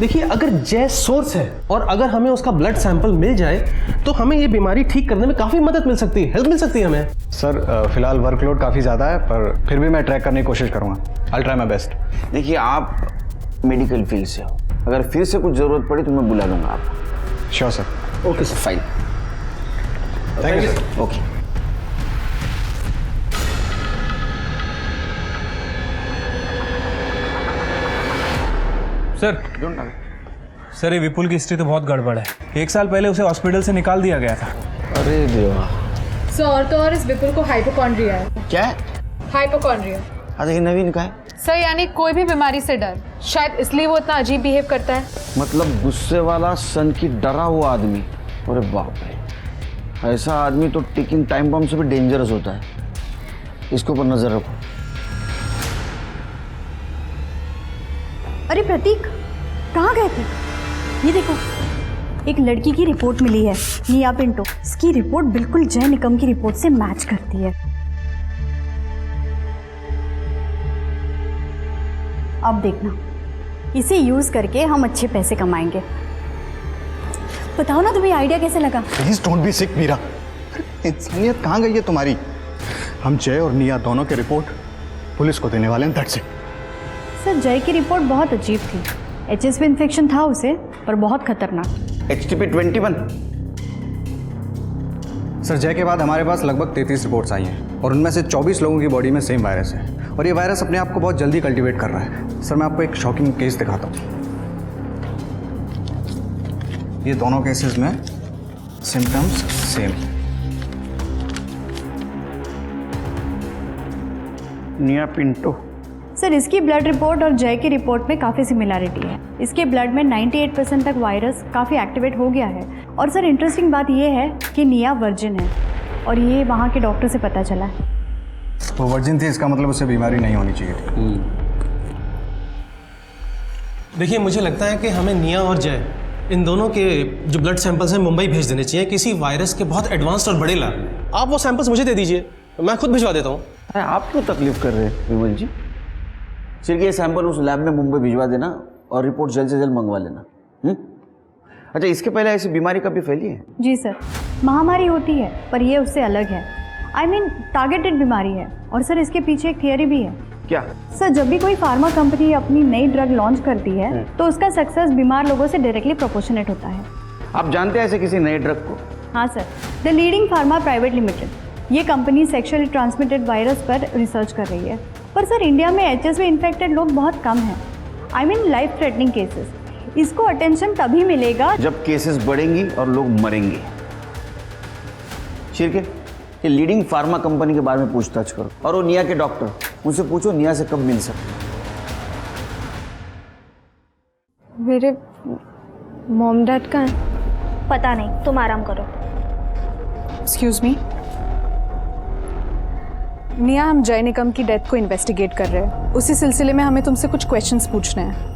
देखिए, अगर जय सोर्स है और अगर हमें उसका ब्लड सैंपल मिल जाए तो हमें ये बीमारी ठीक करने में काफ़ी मदद मिल सकती है, हेल्प मिल सकती है हमें। सर, फिलहाल वर्कलोड काफ़ी ज़्यादा है, पर फिर भी मैं ट्रैक करने की कोशिश करूँगा। I try my best. देखिए, आप मेडिकल फील्ड से हो, अगर फिर से कुछ ज़रूरत पड़ी तो मैं बुला लूँगा आपको। Sure sir. Okay sir, fine. Thank you sir. Okay. Sir, ये विपुल की हिस्ट्री तो बहुत गड़बड़ है। 1 साल पहले उसे हॉस्पिटल से निकाल दिया गया था। अरे देवा। सर, और तो और इस विपुल को हाइपोकॉन्ड्रिया है। क्या? हाइपोकॉन्ड्रिया। हाँ, देखिए नवीन का है। सर, यानी कोई भी बीमारी से डर, शायद इसलिए वो इतना अजीब बिहेव करता है। मतलब गुस्से वाला, सन की डरा हुआ आदमी। अरे बाप रे, ऐसा आदमी तो टिकिंग टाइम बम से भी डेंजरस होता है। इसके ऊपर नजर रखो। अरे प्रतीक, कहाँ गए थे? ये देखो, एक लड़की की रिपोर्ट मिली है, निया पिंटो। इसकी रिपोर्ट बिल्कुल जय निकम की रिपोर्ट से मैच करती है। अब देखना, इसे यूज करके हम अच्छे पैसे कमाएंगे। बताओ ना, तुम्हें आइडिया कैसे लगा? प्लीज डोंट बी सिक मीरा। इंसानियत कहाँ गई है तुम्हारी? हम जय और निया दोनों की रिपोर्ट पुलिस को देने वाले हैं, दैट्स इट। सर, जय की रिपोर्ट बहुत अजीब थी। HSV इन्फेक्शन था उसे, पर बहुत खतरनाक। HTP-21। सर, जय के बाद हमारे पास लगभग 33 रिपोर्ट्स आई हैं और उनमें से 24 लोगों की बॉडी में सेम वायरस है और ये वायरस अपने आप को बहुत जल्दी कल्टीवेट कर रहा है। सर, मैं आपको एक शॉकिंग केस दिखाता हूँ। ये दोनों केसेस में सिम्टम्स सेम। निया पिंटो। सर, इसकी ब्लड रिपोर्ट और जय की रिपोर्ट में काफ़ी सिमिलरिटी है। इसके ब्लड में 98% तक वायरस काफ़ी एक्टिवेट हो गया है। और सर, इंटरेस्टिंग बात यह है कि निया वर्जिन है और ये वहाँ के डॉक्टर से पता चला है। वो वर्जिन थी, इसका मतलब उसे बीमारी नहीं होनी चाहिए थी। देखिए, मुझे लगता है कि हमें निया और जय, इन दोनों के जो ब्लड सैंपल्स हैं मुंबई भेज देने चाहिए, किसी वायरस के बहुत एडवांस्ड और बड़े लैब। आप वो सैंपल्स मुझे दे दीजिए, मैं खुद भिजवा देता हूँ। अरे आप क्यों तकलीफ कर रहे हैं विमल जी? सिर्फ ये सैंपल उस लैब में मुंबई भिजवा देना और रिपोर्ट जल्द से जल्द मंगवा लेना। अच्छा, इसके पहले ऐसी बीमारी कभी फैली है? जी सर, महामारी होती है, पर ये उससे अलग है। I mean, टारगेटेड बीमारी है। और सर, इसके पीछे एक थियरी भी है। क्या? सर, जब भी कोई फार्मा कंपनी अपनी नई ड्रग लॉन्च करती है तो उसका सक्सेस बीमार लोगों से डायरेक्टली प्रोपोर्शनेट होता है। आप जानते हैं ऐसे किसी नए ड्रग को? हाँ sir, the leading pharma private limited, ये कंपनी सेक्सुअली ट्रांसमिटेड वायरस पर रिसर्च कर रही है। पर सर इंडिया में एचएसवी इन्फेक्टेड लोग बहुत कम हैं, I mean life threatening cases. इसको अटेंशन तभी मिलेगा जब केसेस बढ़ेंगी और लोग मरेंगे। शिरके, ये लीडिंग फार्मा कंपनी के बारे में पूछताछ करो, और वो निया के डॉक्टर, उनसे पूछो निया से कब मिल सकते। मेरे मॉम डैड का है? पता नहीं, तुम आराम करो। एक्सक्यूज मी, निया, हम जय निकम की डेथ को इन्वेस्टिगेट कर रहे हैं। उसी सिलसिले में हमें तुमसे कुछ क्वेश्चंस पूछने हैं।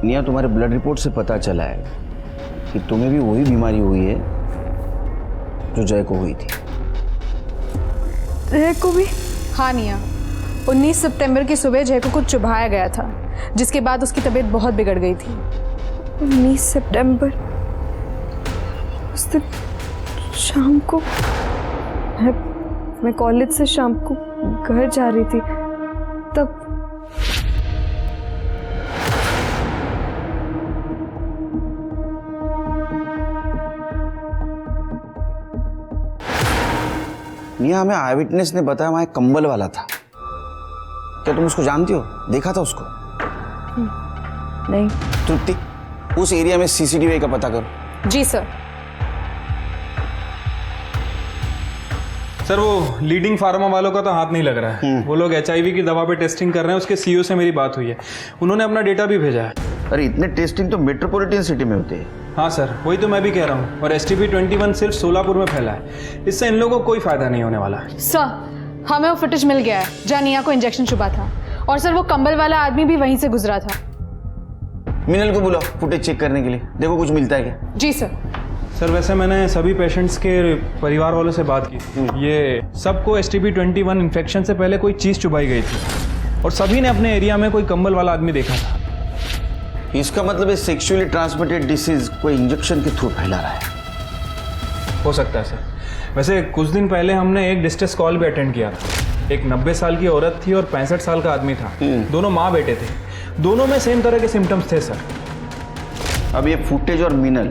निया, तुम्हारे ब्लड रिपोर्ट से पता चला है कि तुम्हें भी वही बीमारी हुई है जो जय को हुई थी। जय को भी? हाँ निया, 19 सितंबर की सुबह जय को कुछ चुभाया गया था, जिसके बाद उसकी तबीयत बहुत बिगड़ गई थी। 19 सितंबर, उस दिन शाम को मैं कॉलेज से शाम को घर जा रही थी, तब निया, हमें आई विटनेस ने बताया वहां एक कंबल वाला था। क्या तुम उसको जानती हो? देखा था उसको? नहीं। तृप्ति, उस एरिया में सीसीटीवी का पता करो। जी सर। सर वो लीडिंग फार्मा वालों का तो हाथ नहीं लग रहा है। वो लोग HIV की दवा पे टेस्टिंग कर रहे हैं। उसके CEO से मेरी बात हुई है, उन्होंने अपना डेटा भी भेजा है। अरे इतने टेस्टिंग तो मेट्रोपॉलिटन सिटी में होते हैं। हाँ सर, वही तो मैं भी कह रहा हूँ। और STP-21 सिर्फ सोलापुर में फैला है। इससे इन लोगों को कोई फायदा नहीं होने वाला है। सर, हमें वो फुटेज मिल गया है जहाँ निया को इंजेक्शन चुभा था, और सर वो कंबल वाला आदमी भी वहीं से गुजरा था। मिनल को बुलाओ फुटेज चेक करने के लिए, देखो कुछ मिलता है क्या। जी सर। सर वैसे मैंने सभी पेशेंट्स के परिवार वालों से बात की। ये सबको STP-21 इन्फेक्शन से पहले कोई चीज़ चुभाई गई थी, और सभी ने अपने एरिया में कोई कंबल वाला आदमी देखा था। इसका मतलब है सेक्सुअली ट्रांसमिटेड डिसीज कोई इंजेक्शन के थ्रू फैला रहा है। हो सकता है सर। वैसे कुछ दिन पहले हमने एक डिस्ट्रेस कॉल भी अटेंड किया था। एक 90 साल की औरत थी और 65 साल का आदमी था। दोनों माँ बेटे थे। दोनों में सेम तरह के सिम्टम्स थे सर। अब ये फुटेज और मिनल,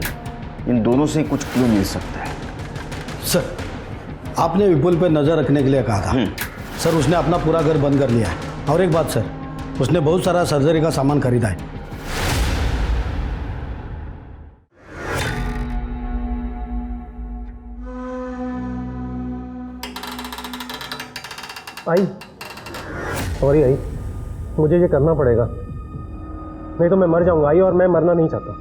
इन दोनों से कुछ क्लू मिल सकता है। सर, आपने विपुल पे नजर रखने के लिए कहा था। सर, उसने अपना पूरा घर बंद कर लिया है। और एक बात सर, उसने बहुत सारा सर्जरी का सामान खरीदा है। सॉरी आई, मुझे ये करना पड़ेगा, नहीं तो मैं मर जाऊंगा आई, और मैं मरना नहीं चाहता।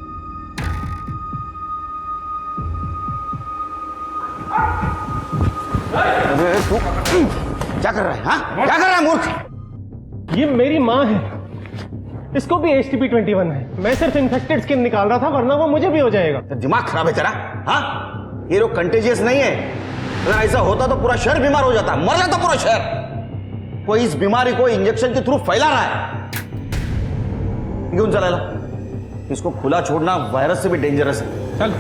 क्या कर रहा है? हाँ, क्या कर रहा है मूर्ख? ये मेरी माँ है, इसको भी STP-21 है। मैं सिर्फ इन्फेक्टेड स्किन निकाल रहा था, वरना वो मुझे भी हो जाएगा। दिमाग खराब है तेरा? हाँ, ये लोग कंटेजियस नहीं है। अगर ऐसा होता तो पूरा शहर बीमार हो जाता, मर जाता पूरा शहर। कोई इस बीमारी को इंजेक्शन के थ्रू फैला रहा है। क्यों चला ला? इसको खुला छोड़ना वायरस से भी डेंजरस है। चल।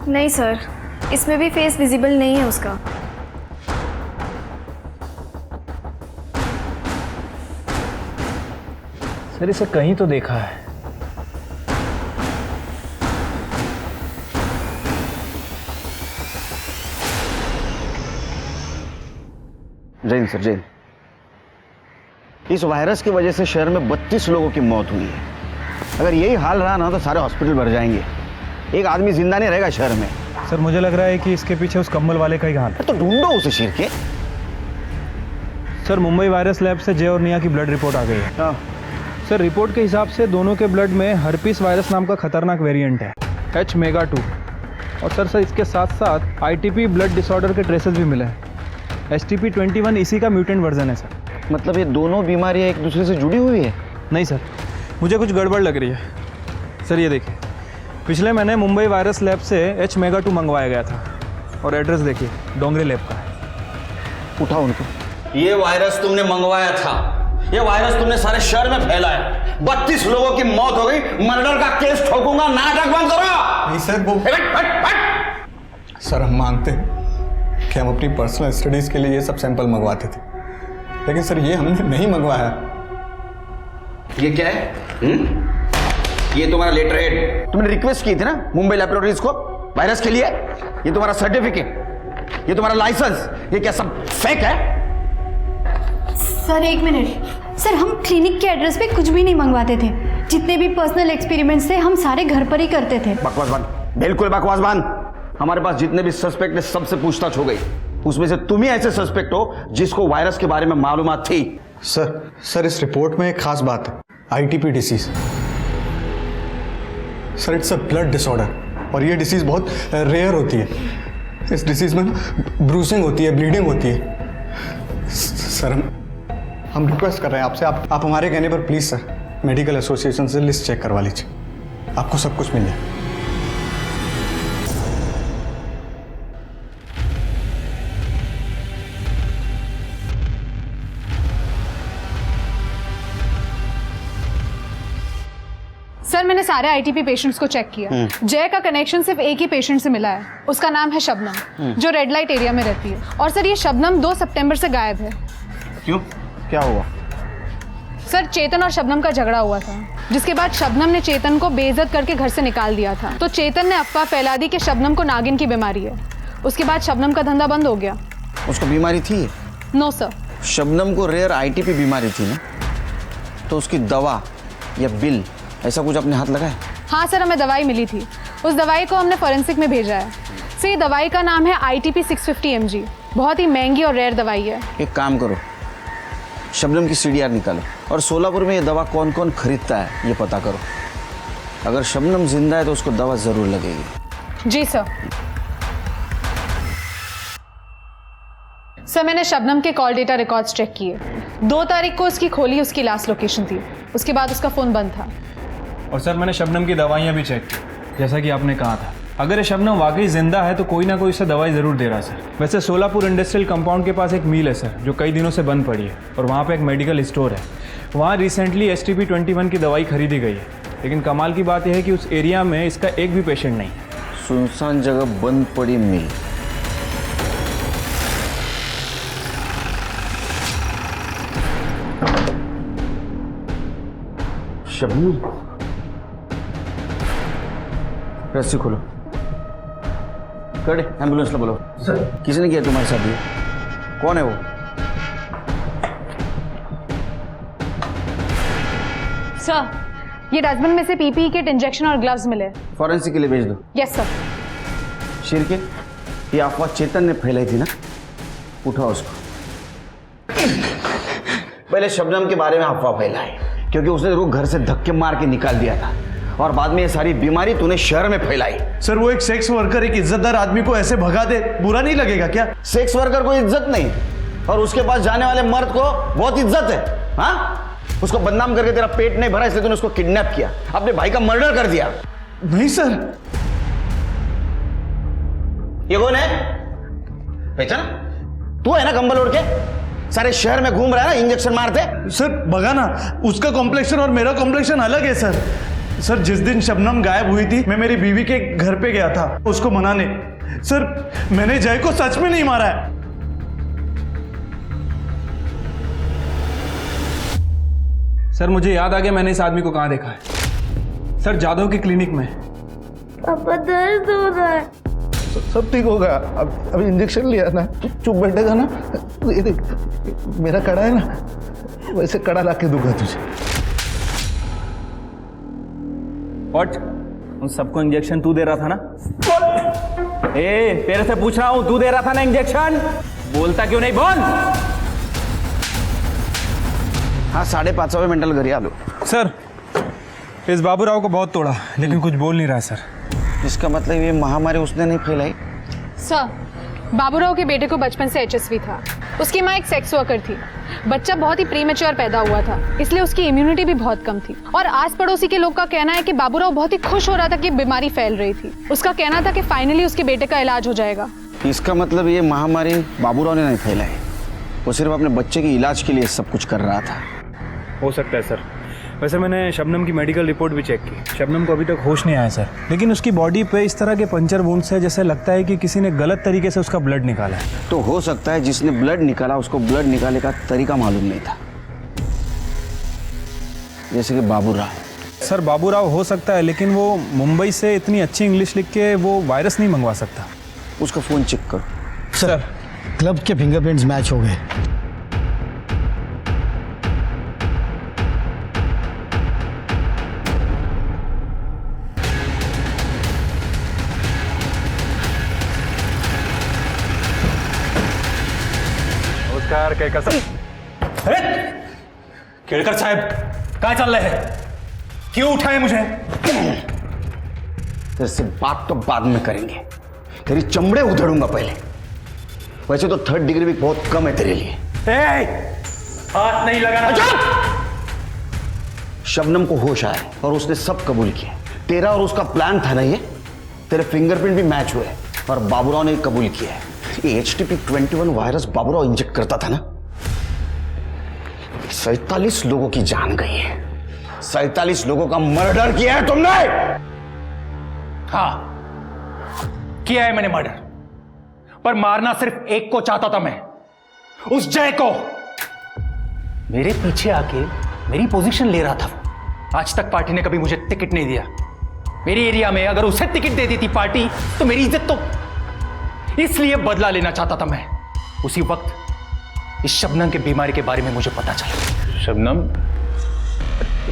नहीं सर, इसमें भी फेस विजिबल नहीं है उसका। सर इसे कहीं तो देखा है। जैन सर, जैन, इस वायरस की वजह से शहर में 32 लोगों की मौत हुई है। अगर यही हाल रहा ना तो सारे हॉस्पिटल भर जाएंगे। एक आदमी जिंदा नहीं रहेगा शहर में। सर मुझे लग रहा है कि इसके पीछे उस कंबल वाले का ही हाथ है। तो ढूंढो उसे Shirke. Sir Mumbai virus lab से जय और निया की ब्लड रिपोर्ट आ गई है। सर रिपोर्ट के हिसाब से दोनों के ब्लड में हर्पीस वायरस नाम का खतरनाक वेरिएंट है, H-MEGA-2। और सर इसके साथ साथ ITP ब्लड डिसऑर्डर के ट्रेसेस भी मिले हैं। STP-21 इसी का म्यूटेंट वर्जन है सर। मतलब ये दोनों बीमारियां एक दूसरे से जुड़ी हुई है? नहीं सर, मुझे कुछ गड़बड़ लग रही है। सर ये देखिए, पिछले महीने मुंबई वायरस लैब से H-MEGA-2 मंगवाया गया था, और एड्रेस देखिए डोंगरे लैब का है। उठाओ उनको। ये वायरस तुमने मंगवाया था, ये वायरस तुमने सारे शहर में फैलाया। 32 लोगों की मौत हो गई। मर्डर का केस ठोकूंगा, नाटक बंद करो। नहीं सर, वो सर हम मानते हैं कि हम अपनी पर्सनल स्टडीज के लिए ये सब सैंपल मंगवाते थे, लेकिन सर ये हमने नहीं मंगवाया। ये क्या है? ये तुम्हारा लेटर हेड, तुमने रिक्वेस्ट की थी ना मुंबई लैबोरेटरीज को वायरस के लिए। ये तुम्हारा सर्टिफिकेट, ये तुम्हारा लाइसेंस, ये क्या सब फेक है? Sir 1 minute. सर हम क्लिनिक के एड्रेस पे कुछ भी नहीं मंगवाते थे। जितने भी पर्सनल एक्सपेरिमेंट्स थे हम सारे घर पर ही करते थे। बकवास बंद, बिल्कुल बकवास बंद। हमारे पास जितने भी सस्पेक्ट है सबसे पूछताछ हो गई। उसमें से तुम ही ऐसे सस्पेक्ट हो जिसको वायरस के बारे में मालूमात थी। सर इस रिपोर्ट में एक खास बात है, ITP disease. Sir it's a blood disorder और ये डिसीज बहुत रेयर होती है। इस डिसीज में ब्रूसिंग होती है, ब्लीडिंग होती है। सर हम रिक्वेस्ट कर रहे हैं आपसे, आप हमारे कहने पर प्लीज सर मेडिकल एसोसिएशन से लिस्ट चेक करवा लीजिए, आपको सब कुछ मिल जाए। सर मैंने सारे आईटीपी पेशेंट्स को चेक किया। जय का कनेक्शन सिर्फ एक ही पेशेंट से मिला है, उसका नाम है शबनम, जो रेड लाइट एरिया में रहती है। और सर ये शबनम 2 सितंबर से गायब है। क्यों, क्या हुआ? सर चेतन और शबनम का झगड़ा हुआ था, जिसके बाद शबनम ने चेतन को बेइज्जत करके घर से निकाल दिया था। तो चेतन ने अफवाह फैला दी कि शबनम को नागिन की बीमारी है। उसके बाद शबनम का धंधा बंद हो गया। उसको बीमारी थी? No sir. शबनम को रेयर आईटीपी बीमारी थी ना, तो उसकी दवा या बिल ऐसा कुछ अपने हाथ लगाए? हाँ सर, हमें दवाई मिली थी। उस दवाई को हमने फॉरेंसिक में भेजा है। सर ये दवाई का नाम है ITP 650 mg। बहुत ही महंगी और रेयर दवाई है। एक काम करो, शबनम की CDR निकालो और सोलापुर में ये दवा कौन कौन खरीदता है ये पता करो। अगर शबनम जिंदा है तो उसको दवा जरूर लगेगी। जी सर। सर मैंने शबनम के कॉल डेटा रिकॉर्ड्स चेक किए। 2 तारीख को उसकी खोली उसकी लास्ट लोकेशन थी। उसके बाद उसका फ़ोन बंद था। और सर मैंने शबनम की दवाइयाँ भी चेक की, जैसा कि आपने कहा था। अगर ये शबनम वाकई जिंदा है तो कोई ना कोई इसे दवाई ज़रूर दे रहा है सर। वैसे सोलापुर इंडस्ट्रियल कंपाउंड के पास एक मिल है सर, जो कई दिनों से बंद पड़ी है, और वहाँ पे एक मेडिकल स्टोर है। वहाँ रिसेंटली STP-21 की दवाई खरीदी गई है। लेकिन कमाल की बात यह है कि उस एरिया में इसका एक भी पेशेंट नहीं है। सुनसान जगह बंद पड़ी मिल। शबनम, रस्सी खोलो, कड़े एम्बुलेंस ला बोलो। सर किसने किया तुम्हारे साथ ये? कौन है वो? सर ये डस्टबिन में से PPE किट, इंजेक्शन और ग्लव्स मिले। फॉरेंसिक के लिए भेज दो। Yes sir. शेर के ये अफवाह चेतन ने फैलाई थी ना, उठाओ उसको। पहले शबनम के बारे में अफवाह फैलाई क्योंकि उसने तेरे को घर से धक्के मार के निकाल दिया था, और बाद में ये सारी बीमारी तूने शहर में फैलाई। सर वो एक सेक्स वर्कर एक इज्जतदार आदमी को ऐसे भगा दे, बुरा नहीं लगेगा क्या? सेक्स वर्कर को इज्जत नहीं, और उसके पास जाने वाले मर्द को बहुत इज्जत है। हाँ, उसको बदनाम करके तेरा पेट नहीं भरा इसलिए तूने उसको किडनैप किया, अपने भाई का मर्डर कर दिया। नहीं सर। ये कौन है? पहचाना? तू है ना कंबल ओढ़ के सारे शहर में घूम रहा है ना, इंजेक्शन मारते। सर बगा ना, उसका कॉम्प्लेक्शन और मेरा कॉम्प्लेक्शन अलग है सर। सर जिस दिन शबनम गायब हुई थी मैं मेरी बीवी के घर पे गया था उसको मनाने। सर मैंने जय को सच में नहीं मारा है। सर मुझे याद आ गया मैंने इस आदमी को कहाँ देखा है। सर जादव की क्लिनिक में। पापा दर्द हो रहा है। सब ठीक होगा, अब इंजेक्शन लिया ना, चुप बैठेगा ना। ये देख मेरा कड़ा है ना, वैसे कड़ा लाके दूंगा तुझे। व्हाट? उन सबको इंजेक्शन तू दे रहा था ना? ए तेरे से पूछ रहा हूं, तू दे रहा था ना इंजेक्शन? बोलता क्यों नहीं, बोल। हाँ 5:30 मेंटल घर आ लो। सर इस बाबूराव को बहुत तोड़ा लेकिन कुछ बोल नहीं रहा है सर। इसका मतलब ये महामारी उसने नहीं फैलाई? सर बाबूराव के बेटे को बचपन से HSV था। उसकी माँ एक सेक्स वर्कर थी। बच्चा बहुत ही प्रीमेच्योर पैदा हुआ था, इसलिए उसकी इम्यूनिटी भी बहुत कम थी। और आस पड़ोसी के लोग का कहना है कि बाबूराव बहुत ही खुश हो रहा था कि बीमारी फैल रही थी। उसका कहना था कि फाइनली उसके बेटे का इलाज हो जाएगा। इसका मतलब ये महामारी बाबूराव ने नहीं फैलाई, वो सिर्फ अपने बच्चे के इलाज के लिए सब कुछ कर रहा था। हो सकता है सर। वैसे मैंने शबनम की मेडिकल रिपोर्ट भी चेक की। शबनम को अभी तक होश नहीं आया सर, लेकिन उसकी बॉडी पे इस तरह के पंचर वुंड्स है जैसे लगता है कि किसी ने गलत तरीके से उसका ब्लड निकाला है। तो हो सकता है जिसने ब्लड निकाला उसको ब्लड निकालने का तरीका मालूम नहीं था। जैसे कि बाबूराव। सर बाबूराव हो सकता है, लेकिन वो मुंबई से इतनी अच्छी इंग्लिश लिख के वो वायरस नहीं मंगवा सकता। उसका फ़ोन चेक करो। सर क्लब के फिंगरप्रिंट्स मैच हो गए। नमस्कार केळकर साहेब। अरे केळकर साहेब काय चाललंय है? क्यों उठाए मुझे? तेरे से बात तो बाद में करेंगे, तेरी चमड़े उधेड़ूंगा पहले। वैसे तो 3rd डिग्री भी बहुत कम है तेरे लिए। हाथ नहीं लगाना। शबनम को होश आया और उसने सब कबूल किया। तेरा और उसका प्लान था ना ये। तेरे फिंगरप्रिंट भी मैच हुए और बाबूराव ने कबूल किया है। ये HTP-21 वायरस बाबूराव इंजेक्ट करता था ना। 47 लोगों की जान गई है। 47 लोगों का मर्डर किया है तुमने। हाँ किया है मैंने मर्डर, पर मारना सिर्फ एक को चाहता था मैं, उस जय को। मेरे पीछे आके मेरी पोजीशन ले रहा था। आज तक पार्टी ने कभी मुझे टिकट नहीं दिया। मेरी एरिया में अगर उसे टिकट दे दी थी पार्टी तो मेरी इज्जत तो, इसलिए बदला लेना चाहता था मैं। उसी वक्त इस शबनम की बीमारी के बारे में मुझे पता चला। शबनम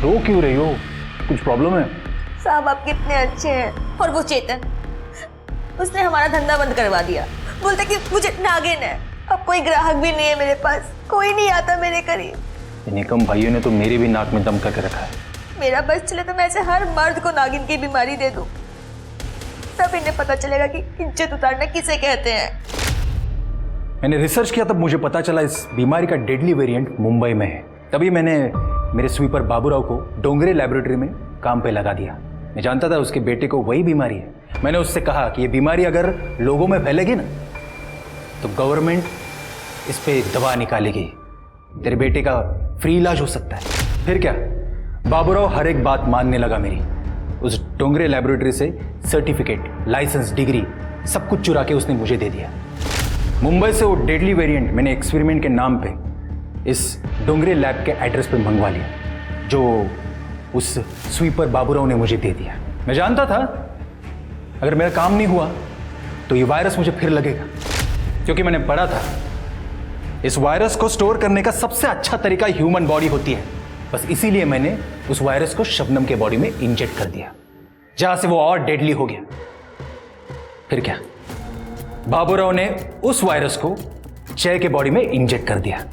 रो क्यों रही हो? कुछ प्रॉब्लम है? साहब आप कितने अच्छे हैं। और वो चेतन, उसने हमारा धंधा बंद करवा दिया। बोलते कि मुझे नागिन है। अब कोई ग्राहक भी नहीं है मेरे पास, कोई नहीं आता मेरे करीब। निकम भाइयों ने तो मेरे भी नाक में दम करके रखा है। मेरा बस चले तो मैं ऐसे हर मर्द को नागिन की बीमारी दे दूं, तब इन्हें पता चलेगा कि इज्जत उतारना किसे कहते हैं। मैंने रिसर्च किया तब मुझे पता चला इस बीमारी का डेडली वेरिएंट मुंबई में है। तभी मैंने मेरे स्वीपर बाबूराव को डोंगरे लैबोरेटरी में काम पे लगा दिया। मैं जानता था उसके बेटे को वही बीमारी है। मैंने उससे कहा कि ये बीमारी अगर लोगों में फैलेगी ना तो गवर्नमेंट इस पे दवा निकालेगी, तेरे बेटे का फ्री इलाज हो सकता है। फिर क्या, बाबूराव हर एक बात मानने लगा मेरी। उस डोंगरे लैबोरेटरी से सर्टिफिकेट, लाइसेंस, डिग्री सब कुछ चुरा के उसने मुझे दे दिया। मुंबई से वो डेडली वेरिएंट मैंने एक्सपेरिमेंट के नाम पे इस डोंगरे लैब के एड्रेस पे मंगवा लिया, जो उस स्वीपर बाबूराव ने मुझे दे दिया। मैं जानता था अगर मेरा काम नहीं हुआ तो ये वायरस मुझे फिर लगेगा, क्योंकि मैंने पढ़ा था इस वायरस को स्टोर करने का सबसे अच्छा तरीका ह्यूमन बॉडी होती है। बस इसीलिए मैंने उस वायरस को शबनम के बॉडी में इंजेक्ट कर दिया, जहां से वो और डेडली हो गया। फिर क्या, बाबूराव ने उस वायरस को जय के बॉडी में इंजेक्ट कर दिया।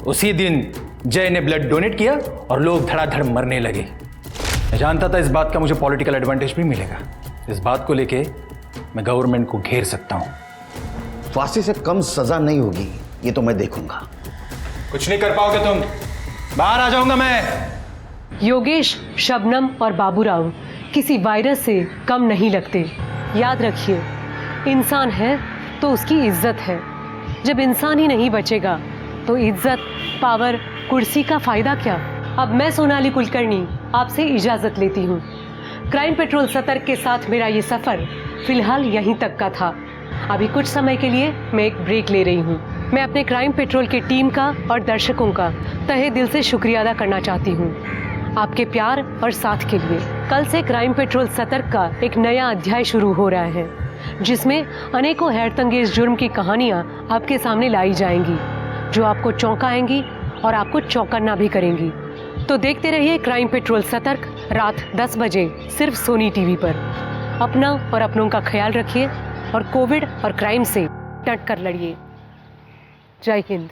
उसी दिन जय ने ब्लड डोनेट किया और लोग धड़ाधड़ मरने लगे। मैं जानता था इस बात का मुझे पॉलिटिकल एडवांटेज भी मिलेगा। इस बात को लेके मैं गवर्नमेंट को घेर सकता हूं। फांसी से कम सजा नहीं होगी, ये तो मैं देखूंगा। कुछ नहीं कर पाओगे तुम, बाहर आ जाऊंगा मैं। योगेश, शबनम और बाबूराव किसी वायरस से कम नहीं लगते। याद रखिए, इंसान है तो उसकी इज्जत है। जब इंसान ही नहीं बचेगा तो इज्जत, पावर, कुर्सी का फायदा क्या। अब मैं सोनाली कुलकर्णी आपसे इजाजत लेती हूँ। क्राइम पेट्रोल सतर्क के साथ मेरा ये सफर फिलहाल यहीं तक का था। अभी कुछ समय के लिए मैं एक ब्रेक ले रही हूँ। मैं अपने क्राइम पेट्रोल की टीम का और दर्शकों का तहे दिल से शुक्रिया अदा करना चाहती हूँ आपके प्यार और साथ के लिए। कल से क्राइम पेट्रोल सतर्क का एक नया अध्याय शुरू हो रहा है, जिसमें अनेकों हैरतंगेज जुर्म की कहानियाँ आपके सामने लाई जाएंगी, जो आपको चौंकाएंगी और आपको चौंकना भी करेंगी। तो देखते रहिए क्राइम पेट्रोल सतर्क, रात 10 बजे सिर्फ सोनी टीवी पर। अपना और अपनों का ख्याल रखिए और कोविड और क्राइम से डट कर लड़िए। जय हिंद।